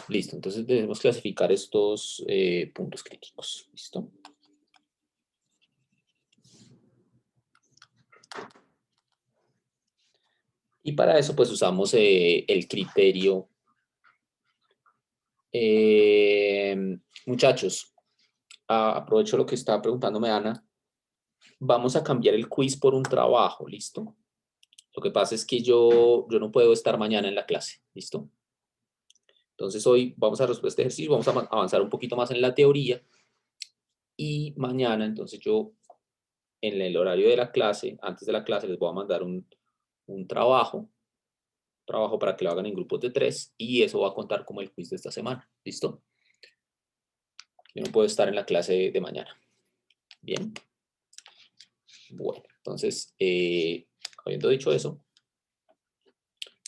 Listo, entonces debemos clasificar estos puntos críticos. ¿Listo? Y para eso pues usamos el criterio. Muchachos, aprovecho lo que estaba preguntándome Ana. Vamos a cambiar el quiz por un trabajo, ¿listo? Lo que pasa es que yo no puedo estar mañana en la clase, ¿listo? Entonces hoy vamos a resolver este ejercicio, vamos a avanzar un poquito más en la teoría y mañana entonces yo en el horario de la clase, antes de la clase les voy a mandar un trabajo para que lo hagan en grupos de 3 y eso va a contar como el quiz de esta semana, ¿listo? Yo no puedo estar en la clase de mañana. Bien. Bueno, entonces, habiendo dicho eso,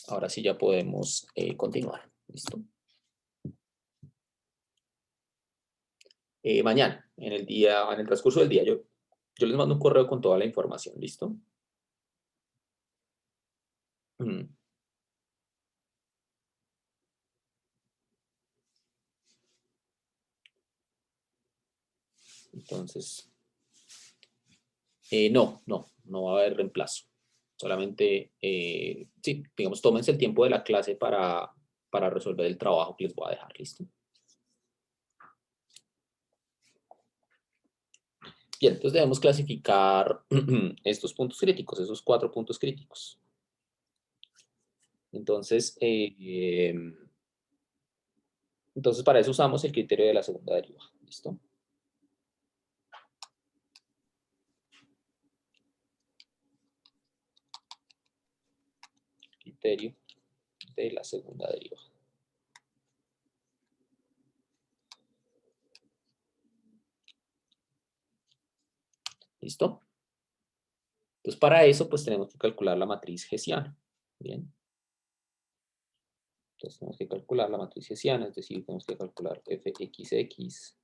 ahora sí ya podemos continuar. ¿Listo? Mañana, en el transcurso del día, yo les mando un correo con toda la información. ¿Listo? Mm, Entonces, no va a haber reemplazo. Solamente, sí, digamos, tómense el tiempo de la clase para resolver el trabajo que les voy a dejar. ¿Listo? Bien, entonces debemos clasificar estos puntos críticos, esos 4 puntos críticos. Entonces, para eso usamos el criterio de la segunda derivada. ¿Listo? Criterio de la segunda derivada. ¿Listo? Entonces, para eso, pues tenemos que calcular la matriz hessiana. Bien. Entonces, tenemos que calcular la matriz hessiana, es decir, tenemos que calcular fxx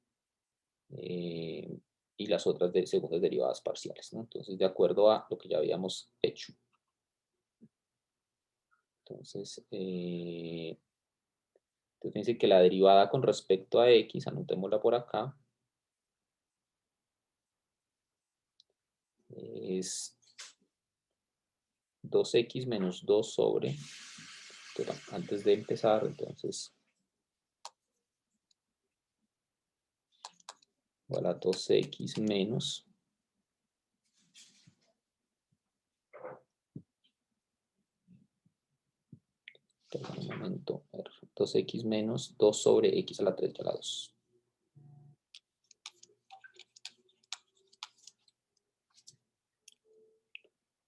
y las otras segundas derivadas parciales, ¿no? Entonces, de acuerdo a lo que ya habíamos hecho. Entonces, dice que la derivada con respecto a x, anotémosla por acá, es 2x menos 2 sobre, pero antes de empezar, entonces, igual a 2x menos, un momento, 2x menos 2 sobre x a la 3 y a la 2.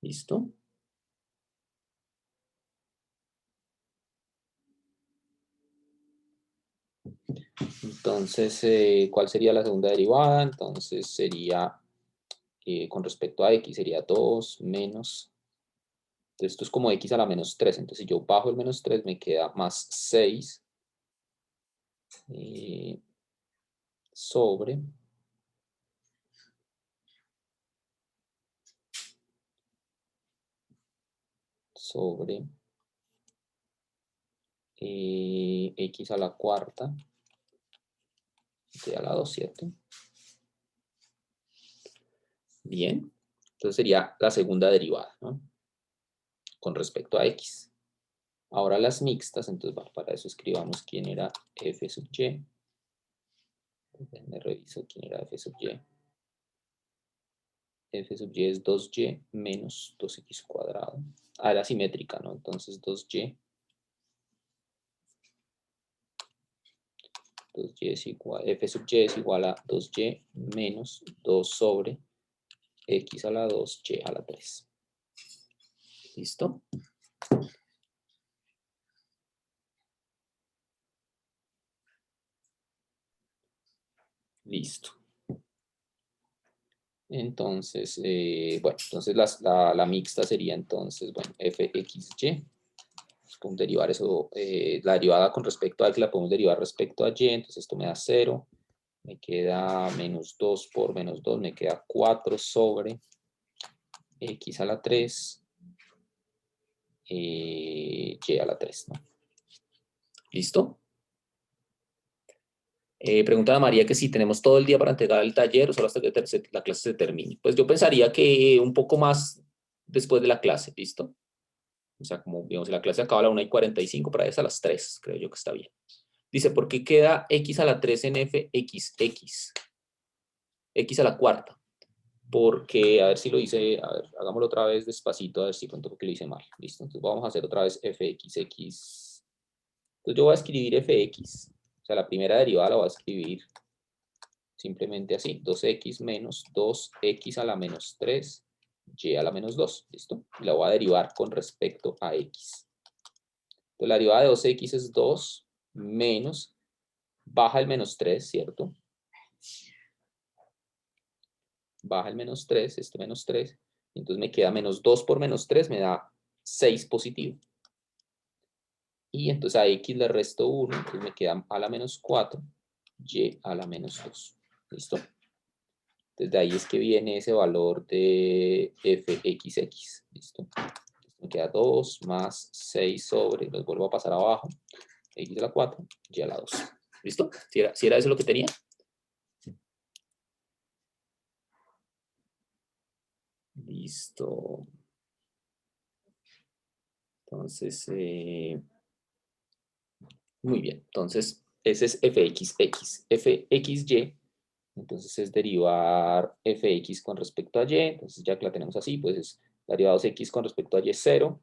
¿Listo? Entonces, ¿cuál sería la segunda derivada? Entonces sería, con respecto a x, sería 2 menos, entonces esto es como x a la menos 3, entonces si yo bajo el menos 3 me queda más 6 sobre x a la cuarta a la 2, ¿cierto? Bien, entonces sería la segunda derivada, ¿no? Con respecto a x. Ahora las mixtas, entonces bueno, para eso escribamos quién era f sub y. Me reviso quién era f sub y. F sub y es 2y menos 2x cuadrado. Era simétrica, ¿no? Entonces 2y es igual, f sub y es igual a 2y menos 2 sobre x a la 2, y a la 3. ¿Listo? Listo. Entonces, bueno, entonces la mixta sería entonces, bueno, fxy. Podemos derivar eso, la derivada con respecto a x la podemos derivar respecto a y, entonces esto me da 0. Me queda menos 2 por menos 2, me queda 4 sobre x a la 3, y a la 3, ¿no? ¿Listo? Pregunta a María que si tenemos todo el día para entregar el taller o solo hasta que la clase se termine. Pues yo pensaría que un poco más después de la clase, ¿listo? O sea, como digamos, si la clase acaba a la 1:45, para eso a las 3, creo yo que está bien. Dice, ¿por qué queda x a la 3 en fxx? X a la cuarta. Porque, a ver si lo hice, a ver, hagámoslo otra vez despacito, a ver si pronto porque lo hice mal. Listo, entonces vamos a hacer otra vez fxx. Entonces yo voy a escribir fx. O sea, la primera derivada la voy a escribir simplemente así, 2x menos 2x a la menos 3, y a la menos 2, ¿listo? Y la voy a derivar con respecto a x. Entonces la derivada de 2x es 2 menos, baja el menos 3, ¿cierto? Baja el menos 3, este menos 3, y entonces me queda menos 2 por menos 3, me da 6 positivo. Y entonces a x le resto 1, entonces me queda a la menos 4, y a la menos 2, ¿listo? Entonces de ahí es que viene ese valor de fxx, ¿listo? Entonces me queda 2 más 6 sobre, los vuelvo a pasar abajo, x a la 4, y a la 2. ¿Listo? ¿Si era eso lo que tenía? Listo. Entonces, muy bien. Entonces, ese es fxx. Fxy, entonces es derivar fx con respecto a y. Entonces, ya que la tenemos así, pues es derivados x con respecto a y 0.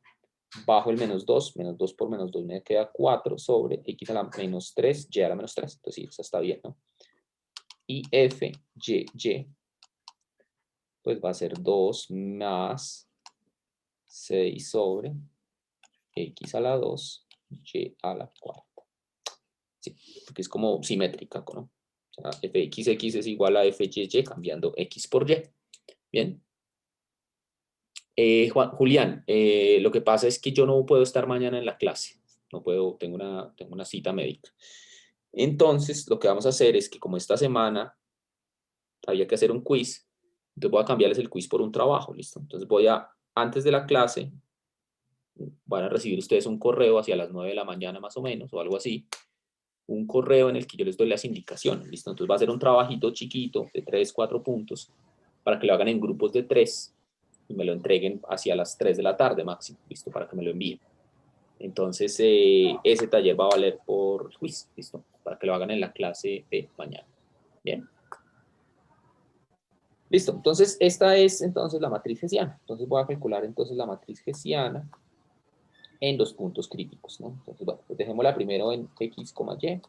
Bajo el menos 2 por menos 2 me queda 4 sobre x a la menos 3, y a la menos 3. Entonces, sí, esa está bien, ¿no? Y fy, pues va a ser 2 más 6 sobre x a la 2, y a la 4. Sí, porque es como simétrica, ¿no? O sea, fxx es igual a fyy cambiando x por y. Bien. Julián, lo que pasa es que yo no puedo estar mañana en la clase. No puedo, tengo una cita médica. Entonces, lo que vamos a hacer es que como esta semana había que hacer un quiz, entonces voy a cambiarles el quiz por un trabajo, ¿listo? Entonces antes de la clase, van a recibir ustedes un correo hacia las 9 de la mañana más o menos, o algo así, un correo en el que yo les doy las indicaciones, ¿listo? Entonces va a ser un trabajito chiquito de 3, 4 puntos para que lo hagan en grupos de 3 y me lo entreguen hacia las 3 de la tarde máximo, ¿listo? Para que me lo envíen. Entonces, ese taller va a valer por quiz, ¿listo? Para que lo hagan en la clase de mañana. Bien. Listo. Entonces, esta es entonces la matriz hessiana. Entonces, voy a calcular entonces la matriz hessiana en los puntos críticos, ¿no? Entonces, bueno, pues dejémosla primero en x, y.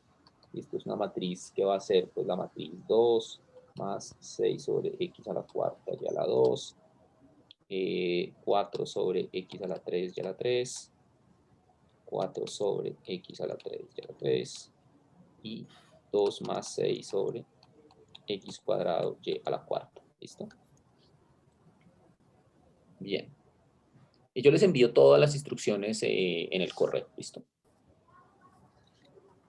Y esto es una matriz que va a ser pues la matriz 2 más 6 sobre x a la cuarta y a la 2, 4 sobre x a la 3 y a la 3, 4 sobre x a la 3 y a la 3, y 2 más 6 sobre x cuadrado y a la cuarta. ¿Listo? Bien. Y yo les envío todas las instrucciones en el correo. ¿Listo?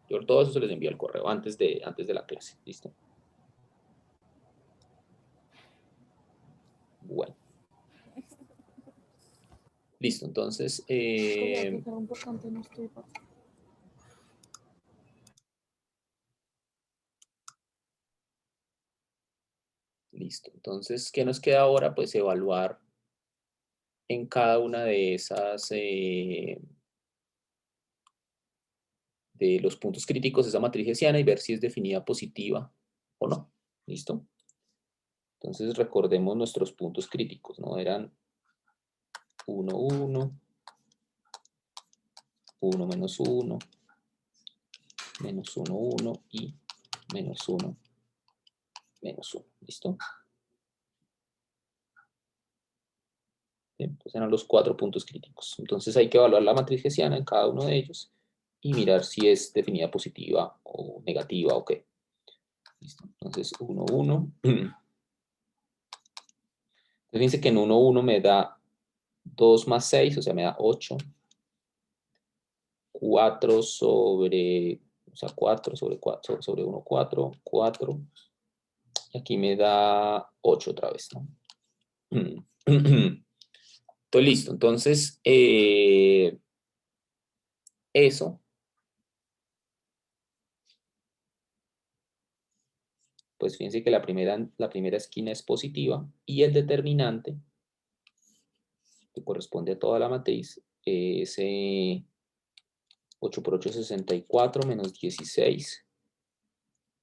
Yo todo eso se les envío al correo antes de la clase. ¿Listo? Bueno. Listo, entonces... listo, entonces, ¿qué nos queda ahora? Pues evaluar en cada una de esas, de los puntos críticos, esa matriz hessiana y ver si es definida positiva o no. ¿Listo? Entonces recordemos nuestros puntos críticos, ¿no? Eran 1, 1, 1 menos 1, menos 1, 1 y menos 1, menos 1. ¿Listo? Bien, pues eran los 4 puntos críticos. Entonces hay que evaluar la matriz hessiana en cada uno de ellos y mirar si es definida positiva o negativa o qué. ¿Listo? Entonces 1, 1. Entonces fíjense que en 1, 1 me da 2 más 6, o sea, me da 8. 4 sobre, o sea, 4 sobre 4 sobre 1, 4, 4. Y aquí me da 8 otra vez, ¿no? Estoy listo. Entonces, eso Pues fíjense que la primera esquina es positiva y el determinante, que corresponde a toda la matriz, es 8 por 8 es 64 menos 16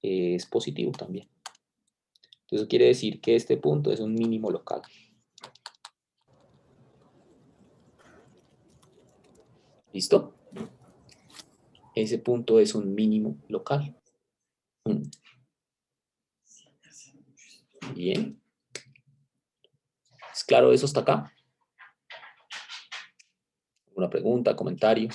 es positivo también. Entonces quiere decir que este punto es un mínimo local. ¿Listo? Ese punto es un mínimo local. Bien. ¿Es claro eso hasta acá? ¿Alguna pregunta, comentario?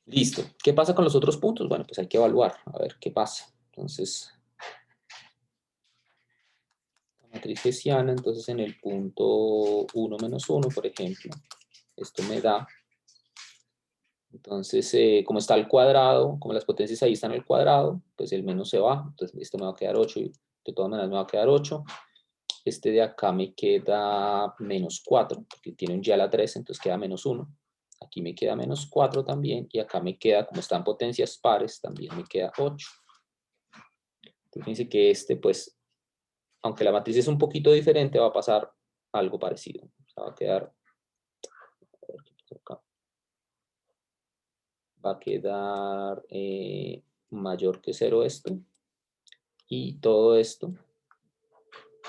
Listo. ¿Qué pasa con los otros puntos? Bueno, pues hay que evaluar, a ver qué pasa. Entonces, la matriz hessiana, entonces en el punto 1 menos 1, por ejemplo, esto me da, entonces, como está al cuadrado, como las potencias ahí están al cuadrado, pues el menos se va, entonces esto me va a quedar 8 y de todas maneras me va a quedar 8. Este de acá me queda menos 4, porque tiene un y a la 3, entonces queda menos 1. Aquí me queda menos 4 también, y acá me queda, como están potencias pares, también me queda 8. Entonces fíjense que este, pues, aunque la matriz es un poquito diferente, va a pasar algo parecido. O sea, va a quedar, a ver qué pasó acá. Va a quedar mayor que 0 esto, y todo esto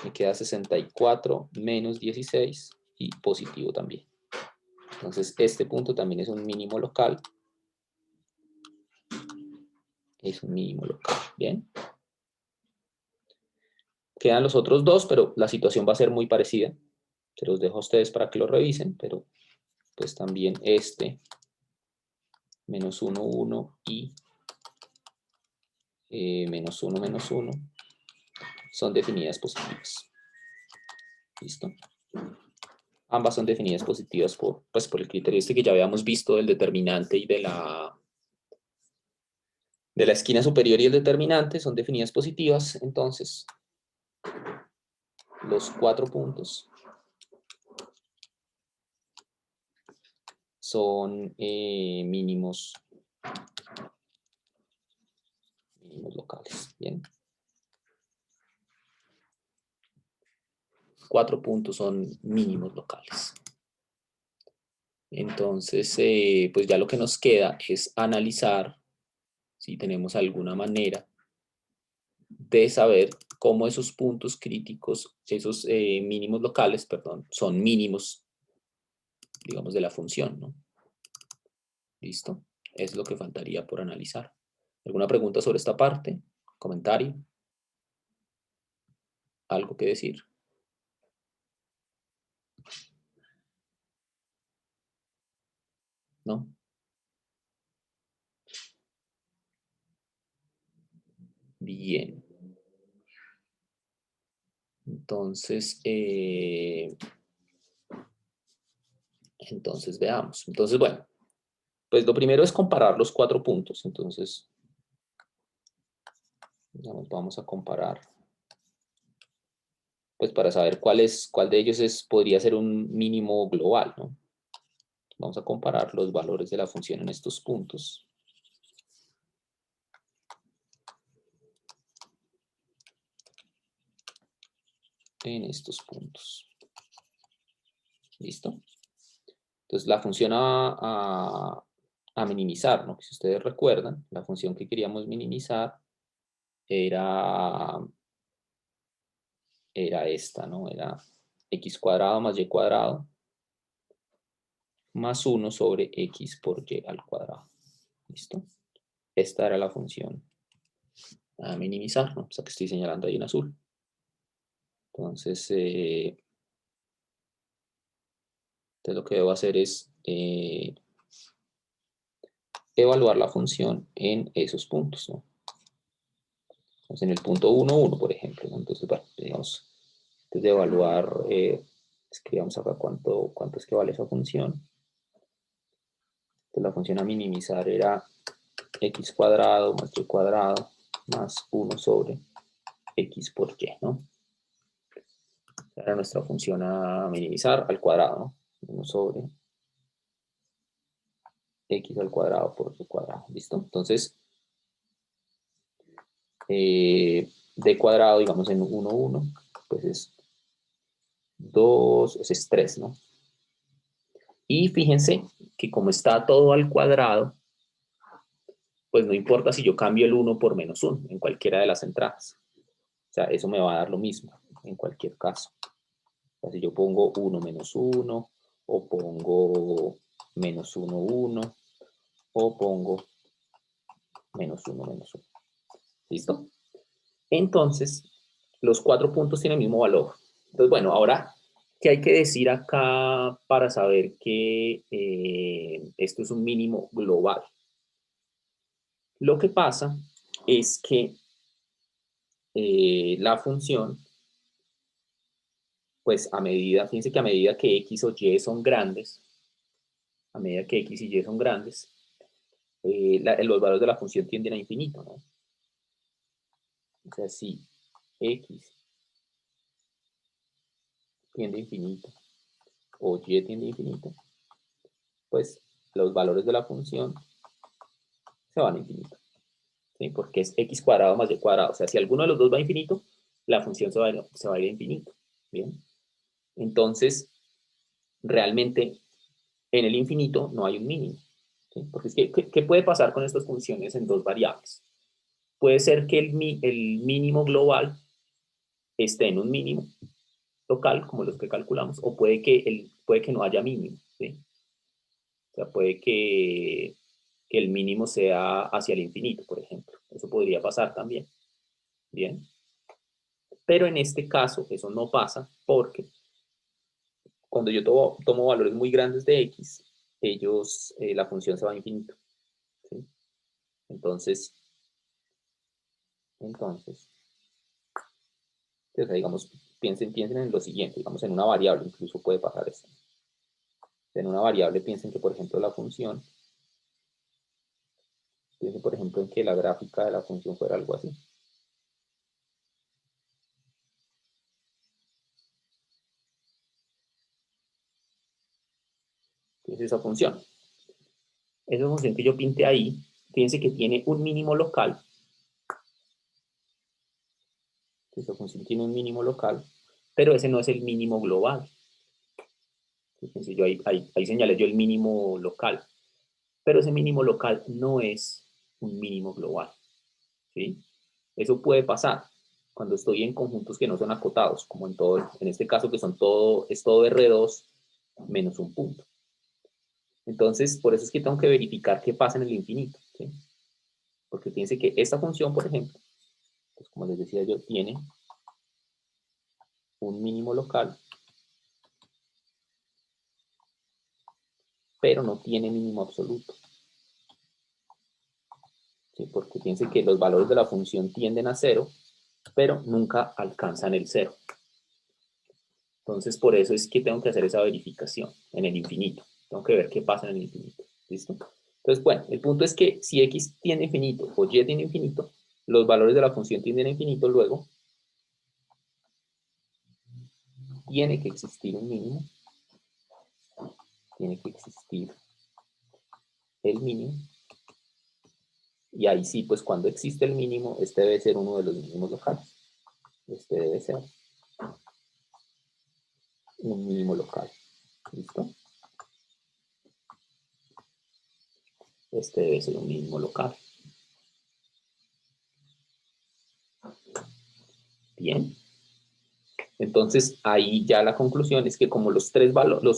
me queda 64 menos 16 y positivo también. Entonces este punto también es un mínimo local. Es un mínimo local. Bien. Quedan los otros dos, pero la situación va a ser muy parecida. Se los dejo a ustedes para que lo revisen, pero pues también este menos 1, 1 y menos 1, menos 1 son definidas positivas. ¿Listo? Ambas son definidas positivas por el criterio este que ya habíamos visto del determinante y de la esquina superior y el determinante son definidas positivas. Entonces, los 4 puntos son mínimos locales. Bien. 4 puntos son mínimos locales. Entonces, pues ya lo que nos queda es analizar si tenemos alguna manera de saber cómo esos puntos críticos, esos mínimos locales, perdón, son mínimos, digamos, de la función, ¿no? ¿Listo? Es lo que faltaría por analizar. ¿Alguna pregunta sobre esta parte? ¿Comentario? ¿Algo que decir? ¿No? Bien. Entonces veamos. Entonces, bueno, pues lo primero es comparar los 4 puntos. Entonces, digamos, vamos a comparar, pues para saber cuál de ellos podría ser un mínimo global, ¿no? Vamos a comparar los valores de la función en estos puntos. En estos puntos. ¿Listo? Entonces la función a minimizar, ¿no? Si ustedes recuerdan, la función que queríamos minimizar era esta, ¿no? Era x cuadrado más y cuadrado más 1 sobre x por y al cuadrado. ¿Listo? Esta era la función a minimizar, ¿no? O sea que estoy señalando ahí en azul. Entonces lo que debo hacer es evaluar la función en esos puntos, ¿no? Entonces, en el punto 1, 1, por ejemplo, ¿no? Entonces, bueno, digamos, antes de evaluar, escribamos acá cuánto es que vale esa función. Entonces, la función a minimizar era x cuadrado más y cuadrado más 1 sobre x por y, ¿no? Era nuestra función a minimizar al cuadrado, ¿no? 1 sobre x al cuadrado por c cuadrado, ¿listo? Entonces, d cuadrado, digamos en 1, 1, pues es 2, es 3, ¿no? Y fíjense que como está todo al cuadrado, pues no importa si yo cambio el 1 por menos 1 en cualquiera de las entradas. O sea, eso me va a dar lo mismo en cualquier caso. O sea, si yo pongo 1 menos 1, o pongo menos 1, 1, o pongo menos 1, menos 1. ¿Listo? Entonces, los 4 puntos tienen el mismo valor. Entonces, bueno, ahora, ¿qué hay que decir acá para saber que esto es un mínimo global? Lo que pasa es que la función, pues a medida, fíjense que a medida que x o y son grandes, a medida que x y y son grandes, los valores de la función tienden a infinito, ¿no? O sea, si x tiende a infinito o y tiende a infinito, pues los valores de la función se van a infinito, ¿sí? Porque es x cuadrado más y cuadrado. O sea, si alguno de los dos va a infinito, la función se va a ir a infinito, ¿bien? Entonces, realmente en el infinito no hay un mínimo, ¿sí? Porque es que, ¿qué puede pasar con estas funciones en dos variables? Puede ser que el mínimo global esté en un mínimo local, como los que calculamos, o puede que no haya mínimo, ¿sí? O sea, puede que el mínimo sea hacia el infinito, por ejemplo. Eso podría pasar también. Bien. Pero en este caso, eso no pasa porque cuando yo tomo valores muy grandes de x, la función se va a infinito, ¿sí? Entonces, o sea, digamos, piensen en lo siguiente, digamos, en una variable incluso puede pasar esto. En una variable piensen que, por ejemplo, la función, piensen, por ejemplo, en que la gráfica de la función fuera algo así. ¿Qué es esa función? Esa función que yo pinte ahí, fíjense que tiene un mínimo local. Esa función tiene un mínimo local, pero ese no es el mínimo global. Fíjense, yo ahí señalé yo el mínimo local, pero ese mínimo local no es un mínimo global, ¿sí? Eso puede pasar cuando estoy en conjuntos que no son acotados, como en este caso que es todo R2 menos un punto. Entonces, por eso es que tengo que verificar qué pasa en el infinito, ¿sí? Porque fíjense que esta función, por ejemplo, pues como les decía yo, tiene un mínimo local, pero no tiene mínimo absoluto. ¿Sí? Porque fíjense que los valores de la función tienden a 0, pero nunca alcanzan el 0. Entonces, por eso es que tengo que hacer esa verificación en el infinito. Tengo que ver qué pasa en el infinito. ¿Listo? Entonces, bueno, el punto es que si x tiende a infinito o y tiende a infinito, los valores de la función tienden a infinito, luego tiene que existir un mínimo, tiene que existir el mínimo, y ahí sí, pues cuando existe el mínimo, este debe ser uno de los mínimos locales. Este debe ser un mínimo local. ¿Listo? Este debe ser un mínimo local. Bien. Entonces, ahí ya la conclusión es que como los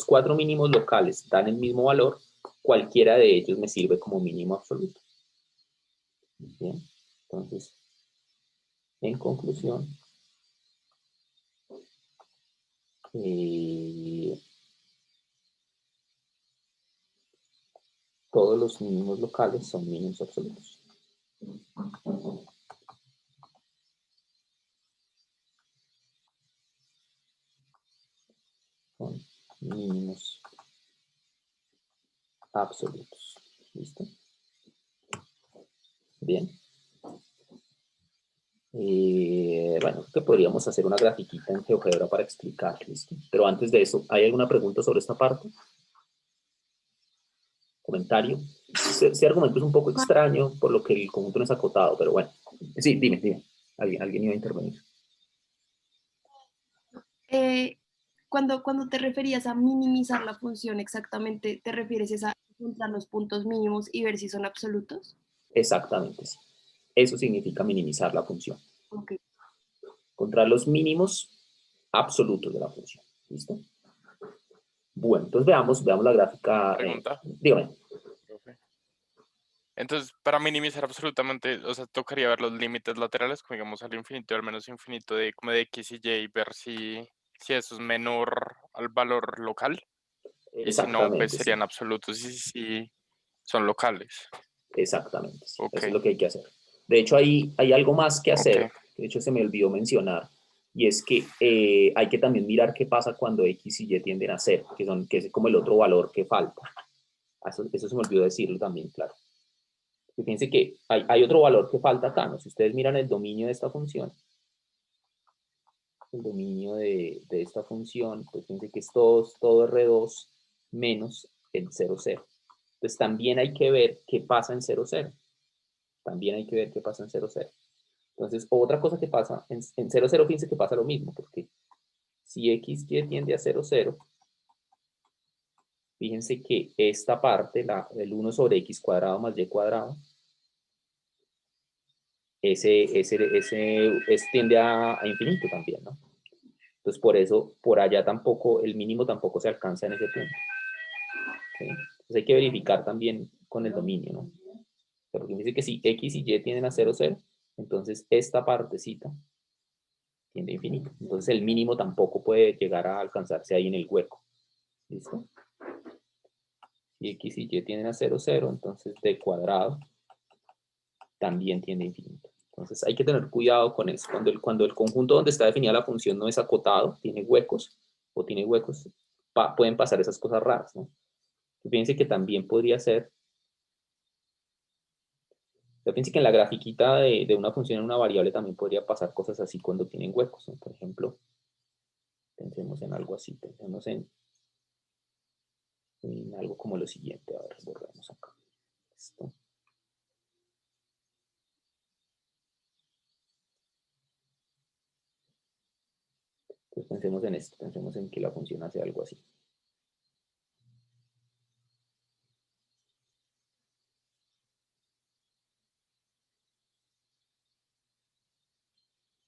4 mínimos locales dan el mismo valor, cualquiera de ellos me sirve como mínimo absoluto. Bien. Entonces, en conclusión, todos los mínimos locales son mínimos absolutos. Son mínimos absolutos. ¿Listo? Bien. Bueno, que podríamos hacer una grafiquita en GeoGebra para explicar, ¿listo? Pero antes de eso, ¿hay alguna pregunta sobre esta parte? comentario. Este argumento es un poco extraño, por lo que el conjunto no es acotado, pero bueno. Sí, dime. Alguien iba a intervenir. Cuando te referías a minimizar la función exactamente, ¿te refieres a encontrar los puntos mínimos y ver si son absolutos? Exactamente, sí. Eso significa minimizar la función. Ok. Encontrar los mínimos absolutos de la función. ¿Listo? Bueno, entonces veamos la Una gráfica. pregunta, Dígame. profe. Entonces, para minimizar absolutamente, o sea, tocaría ver los límites laterales, como digamos al infinito y al menos infinito de como de x y y, y ver si eso es menor al valor local, y si no, pues Exactamente, sí. serían absolutos y si son locales. Exactamente, sí. Ok, Eso es lo que hay que hacer. De hecho, hay algo más que ok, hacer, que de hecho se me olvidó mencionar, y es que hay que también mirar qué pasa cuando x y y tienden a cero, que es como el otro valor que falta. Eso se me olvidó decirlo también, claro. Y fíjense que hay otro valor que falta acá, ¿no? Si ustedes miran el dominio de esta función, el dominio de esta función, pues fíjense que es todo R2 menos el 0, 0. Entonces también hay que ver qué pasa en 0, 0. También hay que ver qué pasa en 0, 0. Entonces, otra cosa que pasa, en 0, 0, fíjense que pasa lo mismo, porque si x y tiende a 0, 0, fíjense que esta parte, el 1 sobre x cuadrado más y cuadrado, ese tiende a infinito también, ¿no? Entonces, por eso, por allá tampoco, el mínimo tampoco se alcanza en ese punto. ¿Sí? Entonces, hay que verificar también con el dominio, ¿no? Pero dice que si x y y tienden a 0, 0, entonces esta partecita tiende a infinito. Entonces, el mínimo tampoco puede llegar a alcanzarse ahí en el hueco. ¿Listo? Si x y y tienden a 0, 0, entonces d cuadrado también tiende a infinito. Entonces hay que tener cuidado con eso. Cuando el conjunto donde está definida la función no es acotado, tiene huecos, pueden pasar esas cosas raras, ¿no? Fíjense que también podría ser, fíjense que en la grafiquita de una función en una variable también podría pasar cosas así cuando tienen huecos, ¿no? Por ejemplo, pensemos en algo así, pensemos en algo como lo siguiente. A ver, borramos acá. Esto. Entonces pensemos en esto, pensemos en que la función hace algo así.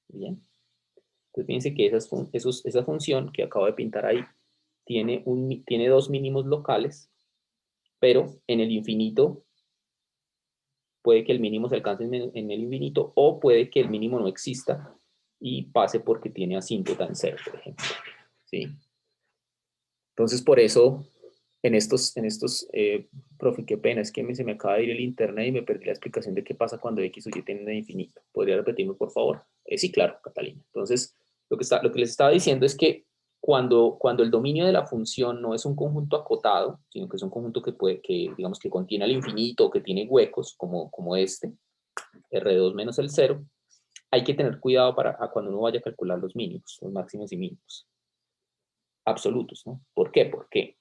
Bien. Entonces fíjense que esa función que acabo de pintar ahí tiene dos mínimos locales, pero en el infinito puede que el mínimo se alcance en el infinito o puede que el mínimo no exista y pase porque tiene asíntota en cero, por ejemplo. ¿Sí? Entonces por eso profe, qué pena, es que se me acaba de ir el internet y me perdí la explicación de qué pasa cuando x o y tienden a infinito. ¿Podría repetirme, por favor? Sí, claro, Catalina. Entonces, lo que les estaba diciendo es que cuando el dominio de la función no es un conjunto acotado, sino que es un conjunto digamos, que contiene al infinito o que tiene huecos, como este, R2 menos el 0, hay que tener cuidado cuando uno vaya a calcular los mínimos, los máximos y mínimos absolutos, ¿no? ¿Por qué? Porque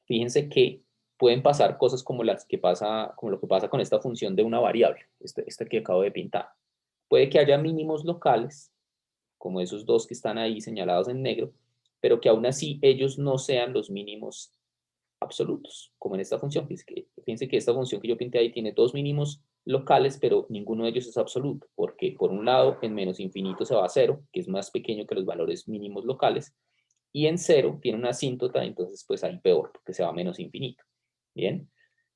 fíjense que pueden pasar cosas como como lo que pasa con esta función de una variable, esta que acabo de pintar. Puede que haya mínimos locales, como esos dos que están ahí señalados en negro, pero que aún así ellos no sean los mínimos absolutos, como en esta función. Fíjense que esta función que yo pinté ahí tiene dos mínimos locales, pero ninguno de ellos es absoluto, porque por un lado en menos infinito se va a cero, que es más pequeño que los valores mínimos locales, y en cero tiene una asíntota, entonces pues ahí peor, porque se va a menos infinito. Bien,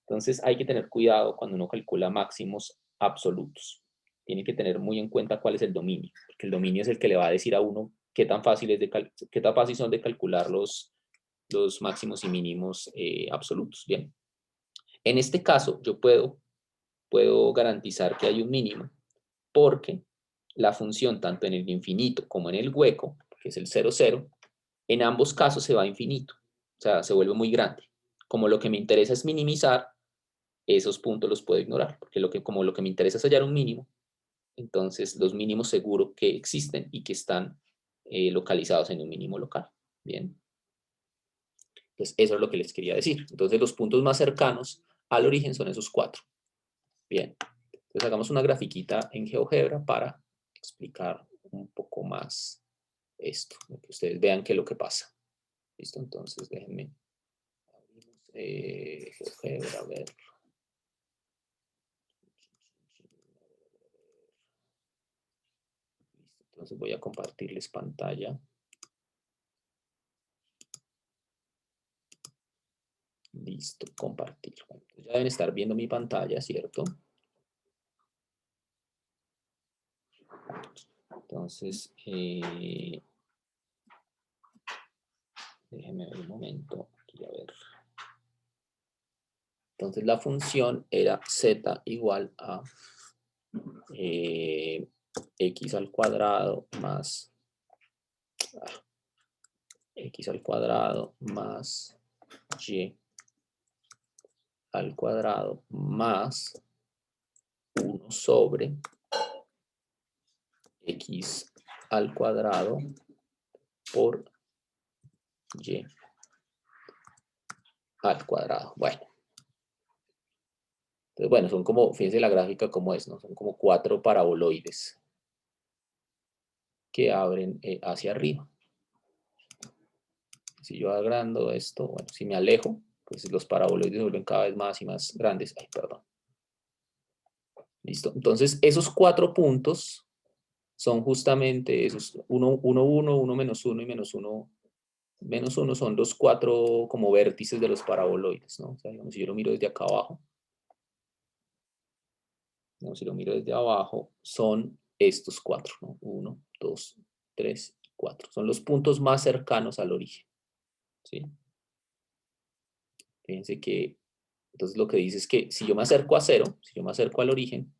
entonces hay que tener cuidado cuando uno calcula máximos absolutos. Tiene que tener muy en cuenta cuál es el dominio, porque el dominio es el que le va a decir a uno qué tan fácil son de calcular los máximos y mínimos absolutos. Bien, en este caso yo puedo garantizar que hay un mínimo porque la función tanto en el infinito como en el hueco, que es el 0, 0, en ambos casos se va a infinito, o sea, se vuelve muy grande. Como lo que me interesa es minimizar, esos puntos los puedo ignorar, porque como lo que me interesa es hallar un mínimo, entonces los mínimos seguro que existen y que están localizados en un mínimo local. Bien. Entonces, eso es lo que les quería decir. Entonces, los puntos más cercanos al origen son esos 4. Bien. Entonces, hagamos una grafiquita en GeoGebra para explicar un poco más esto, que ustedes vean qué es lo que pasa. ¿Listo? Entonces, déjenme GeoGebra, a ver. Listo, entonces voy a compartirles pantalla. Listo, compartir. Bueno, ya deben estar viendo mi pantalla, ¿cierto? Entonces, déjenme ver un momento. Aquí, a ver. Entonces, la función era z igual a x al cuadrado más x al cuadrado más y al cuadrado más 1 sobre x al cuadrado por y al cuadrado. Bueno. Entonces, bueno, son como, fíjense la gráfica como es, ¿no? Son como 4 paraboloides que abren hacia arriba. Si yo agrando esto, bueno, si me alejo, pues los paraboloides se vuelven cada vez más y más grandes. Ay, perdón. Listo. Entonces, esos 4 puntos son justamente esos 1, 1, 1, 1 menos 1 y menos 1 menos 1 son los 4 como vértices de los paraboloides, ¿no? O sea, digamos, si yo lo miro desde acá abajo, digamos, si lo miro desde abajo, son estos 4, ¿no? 1, 2, 3, 4. Son los puntos más cercanos al origen, ¿sí? Fíjense que, entonces lo que dice es que si yo me acerco a 0, si yo me acerco al origen,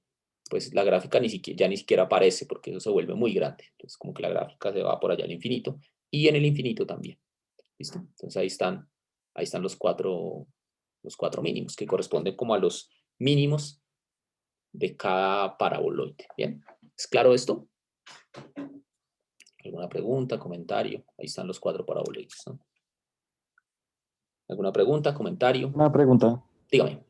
pues la gráfica ya ni siquiera aparece porque eso se vuelve muy grande. Entonces como que la gráfica se va por allá al infinito y en el infinito también. ¿Listo? Entonces ahí están los cuatro mínimos que corresponden como a los mínimos de cada paraboloide. ¿Bien? ¿Es claro esto? ¿Alguna pregunta, comentario? Ahí están los 4 paraboloides, ¿no? ¿Alguna pregunta, comentario? Una pregunta. Dígame.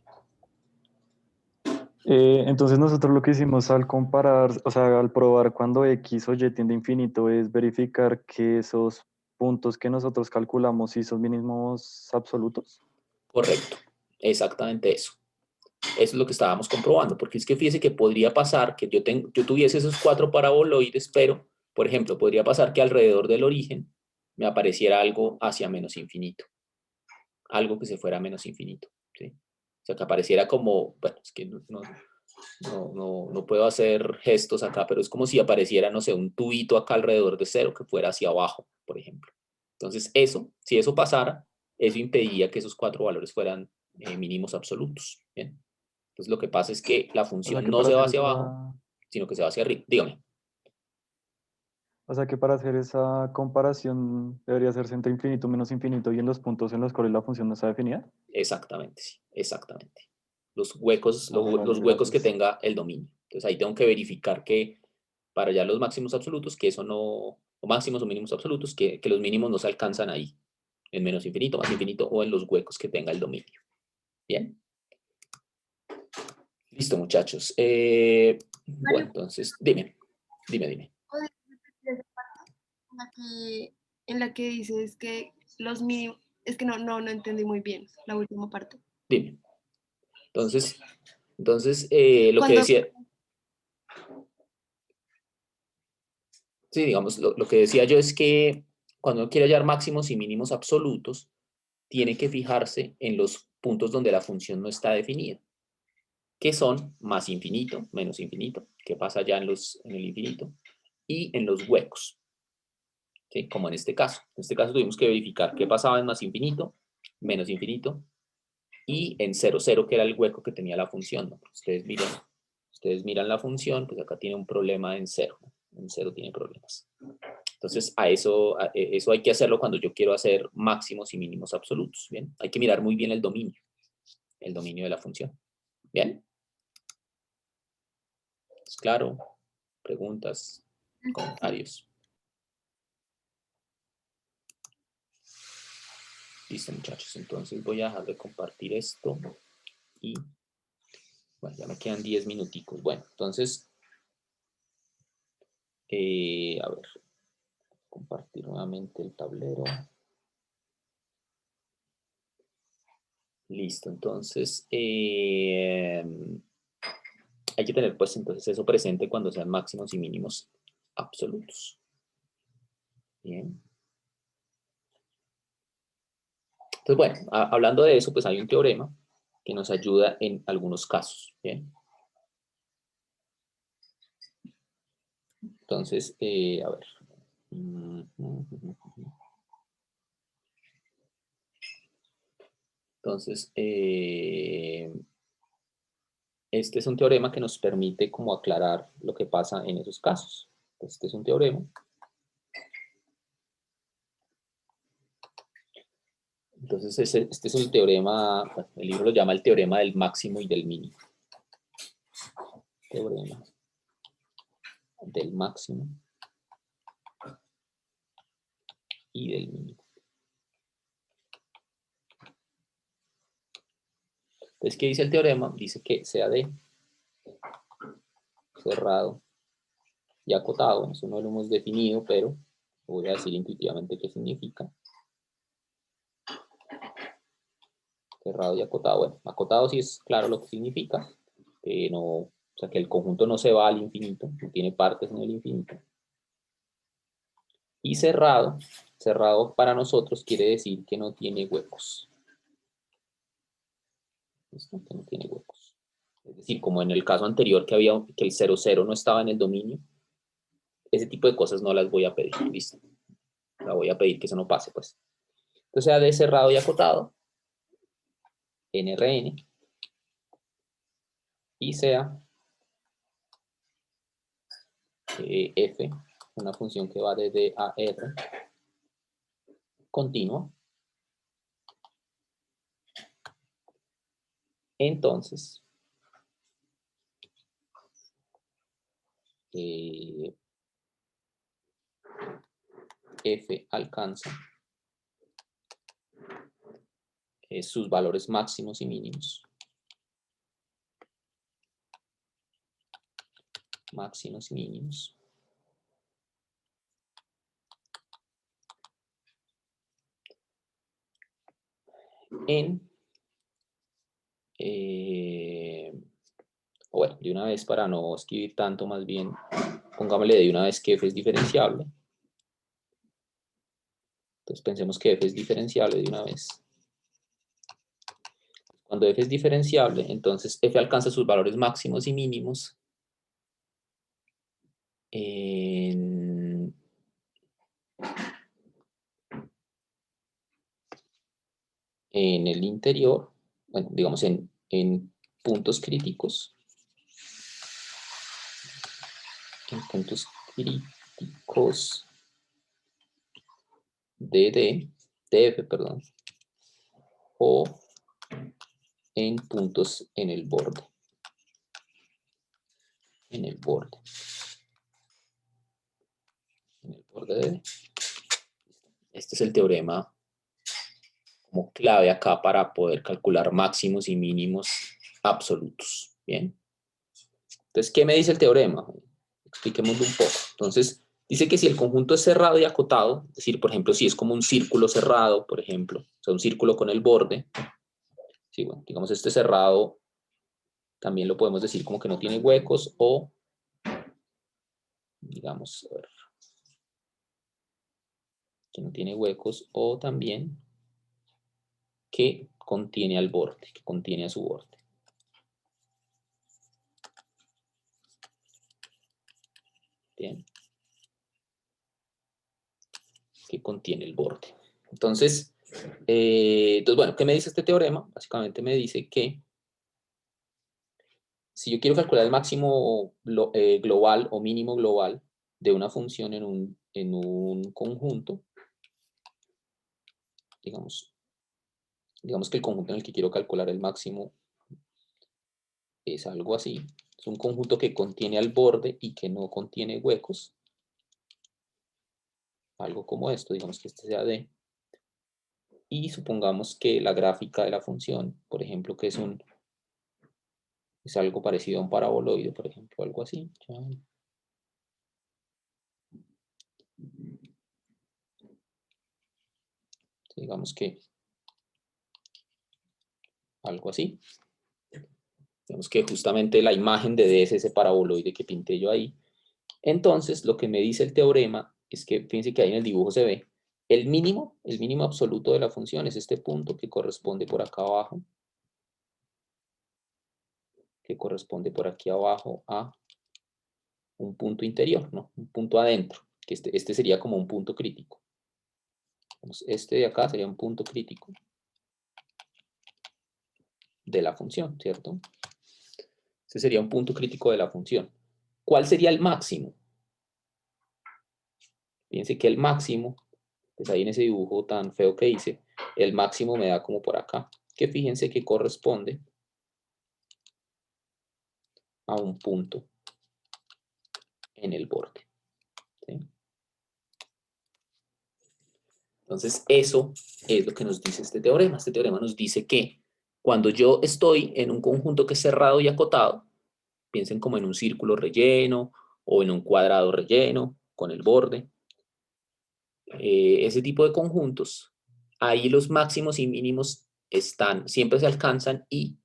Entonces nosotros lo que hicimos al comparar, o sea, al probar cuando x o y tiende a infinito es verificar que esos puntos que nosotros calculamos sí son mínimos absolutos. Correcto, exactamente eso. Eso es lo que estábamos comprobando, porque es que fíjese que podría pasar que yo tuviese esos 4 paraboloides, pero, por ejemplo, podría pasar que alrededor del origen me apareciera algo hacia menos infinito. Algo que se fuera a menos infinito, ¿sí? O sea, que apareciera como, bueno, es que no puedo hacer gestos acá, pero es como si apareciera, no sé, un tubito acá alrededor de 0 que fuera hacia abajo, por ejemplo. Entonces, si eso pasara, eso impediría que esos 4 valores fueran mínimos absolutos, ¿bien? Entonces, lo que pasa es que la O sea función que no para se va hacer hacia abajo, sino que se va hacia arriba. Dígame. o sea que para hacer esa comparación debería hacerse entre infinito menos infinito y en los puntos en los cuales la función no está definida. Exactamente, sí, exactamente. Los huecos, Vale, los huecos que gracias. tenga el dominio. Entonces, ahí tengo que verificar que para ya los máximos absolutos, que eso no, o máximos o mínimos absolutos, que los mínimos no se alcanzan ahí, en menos infinito, más infinito, o en los huecos que tenga el dominio. Bien. Listo, muchachos. Bueno, entonces, dime. ¿Puedes repetir esa parte en la que dices que los mínimos, es que no entendí muy bien la última parte. Dime. Entonces lo que Cuando decía, sí, digamos, lo que decía yo es que cuando uno quiere hallar máximos y mínimos absolutos, tiene que fijarse en los puntos donde la función no está definida, que son más infinito, menos infinito, que pasa ya en el infinito, y en los huecos, ¿sí? Como en este caso. En este caso tuvimos que verificar qué pasaba en más infinito, menos infinito, y en 0, 0, que era el hueco que tenía la función, ¿no? Ustedes miran la función, pues acá tiene un problema en 0, ¿no? En 0 tiene problemas. Entonces, eso hay que hacerlo cuando yo quiero hacer máximos y mínimos absolutos, ¿bien? Hay que mirar muy bien el dominio de la función, ¿bien? ¿Es claro? Preguntas, comentarios. Listo, muchachos. Entonces voy a dejar de compartir esto y bueno, ya me quedan 10 minuticos. Bueno, entonces, a ver, compartir nuevamente el tablero. Listo, entonces hay que tener pues entonces eso presente cuando sean máximos y mínimos absolutos. Bien. Entonces, bueno, hablando de eso, pues hay un teorema que nos ayuda en algunos casos. Bien. Entonces, a ver. Entonces, este es un teorema que nos permite como aclarar lo que pasa en esos casos. Este es un teorema. Entonces, este es un teorema, el libro lo llama el teorema del máximo y del mínimo. Teorema del máximo y del mínimo. Entonces, ¿qué dice el teorema? Dice que sea de cerrado y acotado. Eso no lo hemos definido, pero voy a decir intuitivamente qué significa. Cerrado y acotado. Bueno, acotado sí es claro lo que significa. O sea, que el conjunto no se va al infinito, no tiene partes en el infinito. Y cerrado para nosotros quiere decir que no tiene huecos. ¿Listo? Que no tiene huecos. Es decir, como en el caso anterior que el 0, 0 no estaba en el dominio, ese tipo de cosas no las voy a pedir. ¿Listo? La voy a pedir que eso no pase, pues. Entonces sea de cerrado y acotado, NRN, y sea f, una función que va desde a r, continua. Entonces, f alcanza sus valores máximos y mínimos. Máximos y mínimos. En, bueno, de una vez para no escribir tanto, más bien, pongámosle de una vez que f es diferenciable. Entonces pensemos que f es diferenciable de una vez. Cuando f es diferenciable, entonces f alcanza sus valores máximos y mínimos en el interior, bueno, digamos en puntos críticos. En puntos críticos de f, perdón, o en puntos en el borde. En el borde. En el borde de D. Este es el teorema como clave acá para poder calcular máximos y mínimos absolutos. Bien. Entonces, ¿qué me dice el teorema? Expliquémoslo un poco. Entonces, dice que si el conjunto es cerrado y acotado, es decir, por ejemplo, si es como un círculo cerrado, por ejemplo, o sea, un círculo con el borde, sí, bueno, digamos este cerrado, también lo podemos decir como que no tiene huecos o, digamos, a ver, que no tiene huecos o también que contiene al borde, que contiene a su borde. Bien. Que contiene el borde. Entonces, bueno, ¿qué me dice este teorema? Básicamente me dice que si yo quiero calcular el máximo global o mínimo global de una función en un conjunto, digamos que el conjunto en el que quiero calcular el máximo es algo así. Es un conjunto que contiene al borde y que no contiene huecos. Algo como esto, digamos que este sea D. Y supongamos que la gráfica de la función, por ejemplo, que es algo parecido a un paraboloide, por ejemplo, algo así. Digamos que algo así. Digamos que justamente la imagen de D es ese paraboloide que pinté yo ahí. Entonces, lo que me dice el teorema es que, fíjense que ahí en el dibujo se ve, el mínimo absoluto de la función es este punto que corresponde por acá abajo, que corresponde por aquí abajo a un punto interior, ¿no? Un punto adentro, que este sería como un punto crítico. Entonces, este de acá sería un punto crítico de la función, ¿cierto? Este sería un punto crítico de la función. ¿Cuál sería el máximo? Fíjense que el máximo, pues ahí en ese dibujo tan feo que hice, el máximo me da como por acá, que fíjense que corresponde a un punto en el borde. ¿Sí? Entonces, eso es lo que nos dice este teorema. Este teorema nos dice que cuando yo estoy en un conjunto que es cerrado y acotado, piensen como en un círculo relleno o en un cuadrado relleno con el borde, ese tipo de conjuntos, ahí los máximos y mínimos siempre se alcanzan y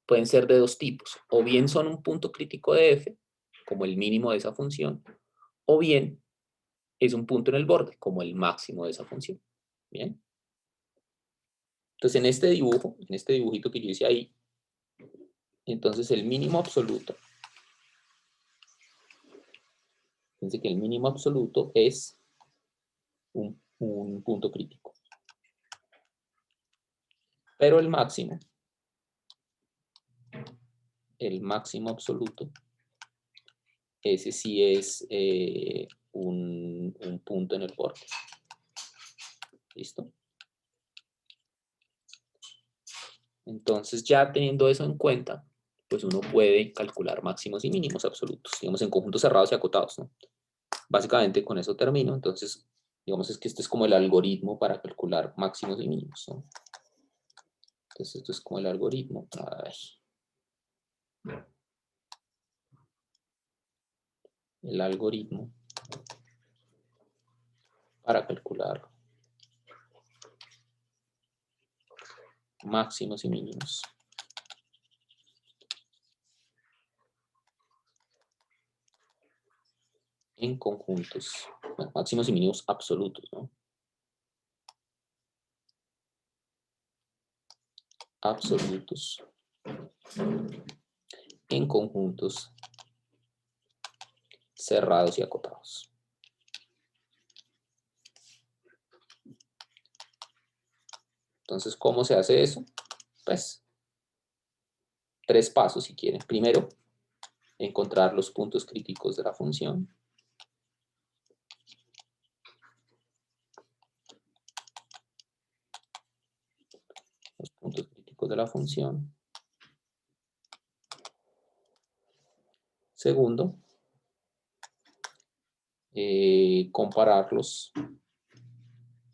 pueden ser de dos tipos. O bien son un punto crítico de f, como el mínimo de esa función, o bien es un punto en el borde, como el máximo de esa función. Bien. Entonces, en este dibujo, en este dibujito que yo hice ahí, entonces el mínimo absoluto, fíjense que el mínimo absoluto es un punto crítico. Pero el máximo absoluto, ese sí es un punto en el borde. ¿Listo? Entonces, ya teniendo eso en cuenta, pues uno puede calcular máximos y mínimos absolutos, digamos, en conjuntos cerrados y acotados, ¿no? Básicamente con eso termino. Entonces, digamos, es que este es como el algoritmo para calcular máximos y mínimos, ¿no? Entonces, esto es como el algoritmo. El algoritmo para calcular máximos y mínimos. En conjuntos, bueno, máximos y mínimos absolutos, ¿no? Absolutos en conjuntos cerrados y acotados. Entonces, ¿cómo se hace eso? Pues, 3 pasos si quieren. Primero, encontrar los puntos críticos de la función. Los puntos críticos de la función. Segundo, compararlos.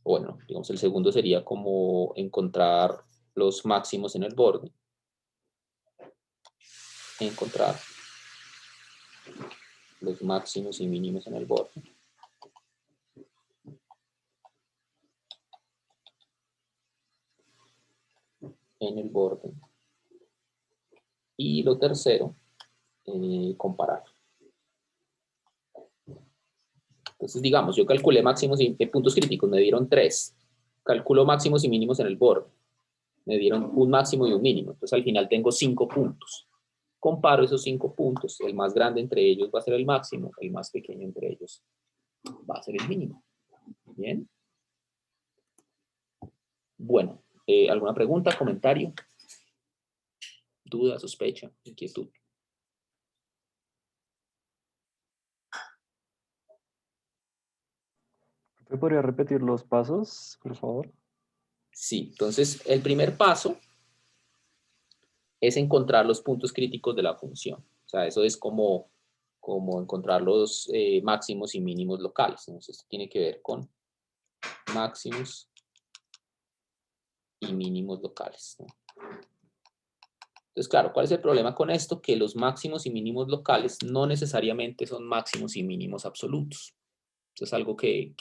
Bueno, digamos, el segundo sería como encontrar los máximos en el borde. Encontrar los máximos y mínimos en el borde. Y lo tercero, comparar. Entonces, digamos, yo calculé máximos y puntos críticos, me dieron 3. Calculo máximos y mínimos en el borde. Me dieron un máximo y un mínimo. Entonces, al final tengo 5 puntos. Comparo esos 5 puntos. El más grande entre ellos va a ser el máximo. El más pequeño entre ellos va a ser el mínimo. Bien. Bueno, ¿alguna pregunta, comentario? ¿Duda, sospecha, inquietud? ¿Me podría repetir los pasos, por favor? Sí, entonces el primer paso es encontrar los puntos críticos de la función. O sea, eso es como encontrar los máximos y mínimos locales. Entonces, esto tiene que ver con máximos y mínimos locales, ¿no? Entonces, claro, ¿cuál es el problema con esto? Que los máximos y mínimos locales no necesariamente son máximos y mínimos absolutos. Eso es algo que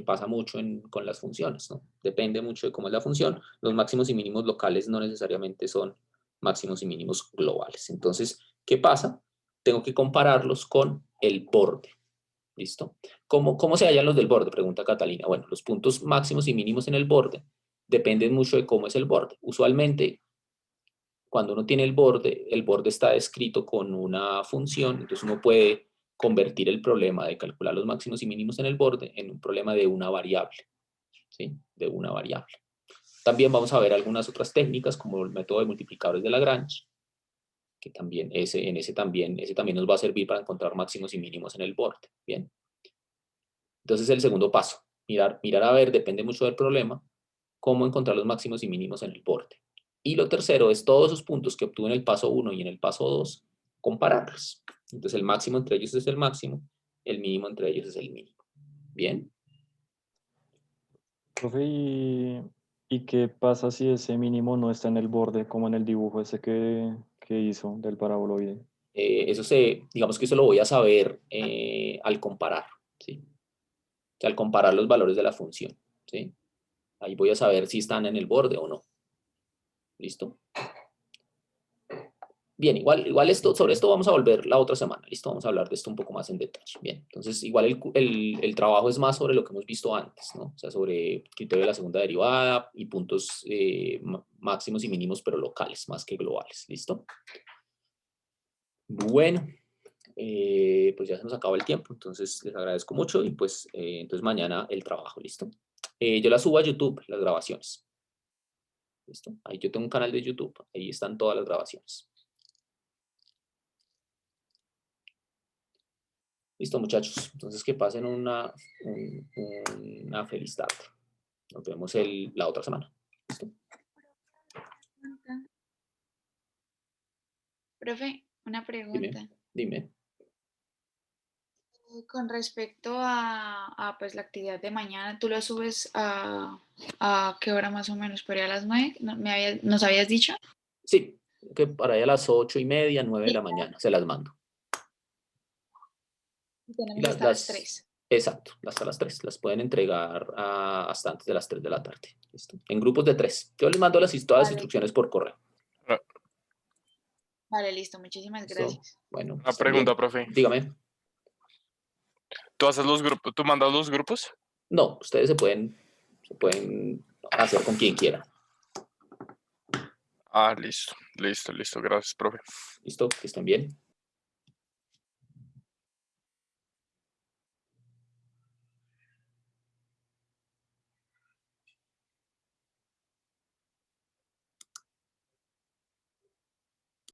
pasa mucho con las funciones, ¿no? Depende mucho de cómo es la función. Los máximos y mínimos locales no necesariamente son máximos y mínimos globales. Entonces, ¿qué pasa? Tengo que compararlos con el borde. ¿Listo? ¿Cómo se hallan los del borde? Pregunta Catalina. Bueno, los puntos máximos y mínimos en el borde dependen mucho de cómo es el borde. Usualmente, cuando uno tiene el borde está descrito con una función, entonces uno puede convertir el problema de calcular los máximos y mínimos en el borde en un problema de una variable, ¿sí? De una variable. También vamos a ver algunas otras técnicas, como el método de multiplicadores de Lagrange, que también ese también nos va a servir para encontrar máximos y mínimos en el borde, ¿bien? Entonces el segundo paso, mirar a ver, depende mucho del problema, cómo encontrar los máximos y mínimos en el borde. Y lo tercero es todos esos puntos que obtuve en el paso 1 y en el paso 2, compararlos. Entonces el máximo entre ellos es el máximo, el mínimo entre ellos es el mínimo. ¿Bien? Profe, ¿y qué pasa si ese mínimo no está en el borde, como en el dibujo ese que hizo del paraboloide? Digamos que eso lo voy a saber al comparar, ¿sí? O sea, al comparar los valores de la función, ¿sí? Ahí voy a saber si están en el borde o no. ¿Listo? Bien, igual sobre esto vamos a volver la otra semana, ¿listo? Vamos a hablar de esto un poco más en detalle. Bien, entonces igual el trabajo es más sobre lo que hemos visto antes, ¿no? O sea, sobre criterio de la segunda derivada y puntos máximos y mínimos, pero locales, más que globales, ¿listo? Bueno, pues ya se nos acaba el tiempo, entonces les agradezco mucho y pues entonces mañana el trabajo, ¿listo? Yo la subo a YouTube, las grabaciones. ¿Listo? Ahí yo tengo un canal de YouTube, ahí están todas las grabaciones. Listo, muchachos. Entonces, que pasen una feliz tarde. Nos vemos la otra semana. ¿Listo? Profe, una pregunta. Dime. Con respecto a pues la actividad de mañana, ¿tú lo subes a qué hora más o menos? ¿Por ahí a las 9? ¿Nos habías dicho? Sí, que para allá a las 8:30, 9 de la mañana se las mando. Y tenemos hasta las 3. Exacto, hasta las 3. Las pueden entregar hasta antes de las 3 de la tarde. ¿Listo? En grupos de 3. Yo les mando todas las instrucciones por correo. Vale, listo. Muchísimas gracias. Bueno, Una pregunta, profe. Dígame. ¿Tú haces los grupos? ¿Tú mandas los grupos? No, ustedes se pueden hacer con quien quieran. Listo. Gracias, profe. Listo, que estén bien.